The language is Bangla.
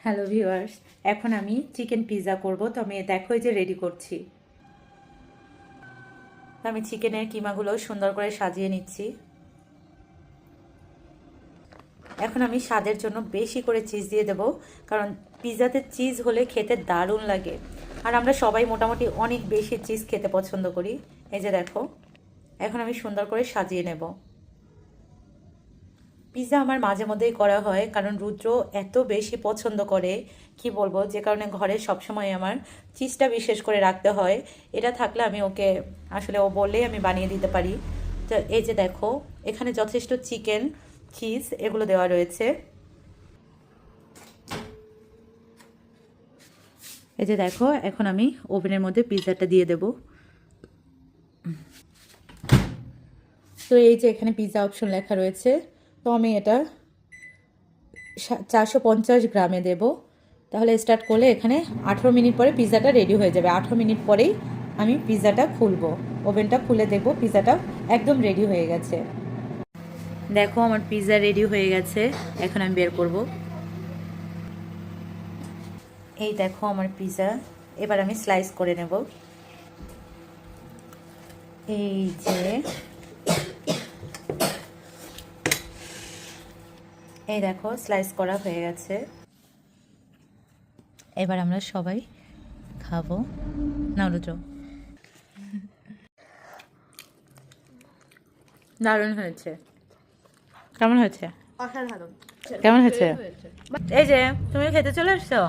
হ্যালো ভিউয়ার্স, এখন আমি চিকেন পিৎজা করব। তো আমি দেখো এই যে রেডি করছি। আমি চিকেনের কিমাগুলো সুন্দর করে সাজিয়ে নিচ্ছি। এখন আমি স্বাদের জন্য বেশি করে চিজ দিয়ে দেব, কারণ পিৎজাতে চিজ হলে খেতে দারুণ লাগে। আর আমরা সবাই মোটামুটি অনেক বেশি চিজ খেতে পছন্দ করি। এই যে দেখো, এখন আমি সুন্দর করে সাজিয়ে নেব। পিৎজা আমার মাঝে মধ্যেই করা হয়, কারণ রুদ্র এত বেশি পছন্দ করে কি বলবো, যে কারণে ঘরে সবসময় আমার চিজটা বিশেষ করে রাখতে হয়। এটা থাকলে আমি ওকে আসলে ও বললেই আমি বানিয়ে দিতে পারি। তো এই যে দেখো, এখানে যথেষ্ট চিকেন, চিজ এগুলো দেওয়া রয়েছে। এই যে দেখো, এখন আমি ওভেনের মধ্যে পিৎজাটা দিয়ে দেব। তো এই যে এখানে পিৎজা অপশন লেখা রয়েছে, তো আমি এটা 450 গ্রামে দেব। তাহলে স্টার্ট করলে এখানে 18 মিনিট পরে পিৎজাটা রেডি হয়ে যাবে। 18 মিনিট পরেই আমি পিৎজাটা খুলবো, ওভেনটা খুলে দেখব পিৎজাটা একদম রেডি হয়ে গেছে। দেখো আমার পিৎজা রেডি হয়ে গেছে, এখন আমি বের করব। এই দেখো আমার পিৎজা, এবার আমি স্লাইস করে নেব। এই যে এই দেখো স্লাইস করা হয়ে গেছে। এবার আমরা সবাই খাবো। না রুদ্র, দারুণ হয়েছে। কেমন হয়েছে? অসাধারণ। কেমন হয়েছে? এই যে তুমি খেতে চলে এসছো।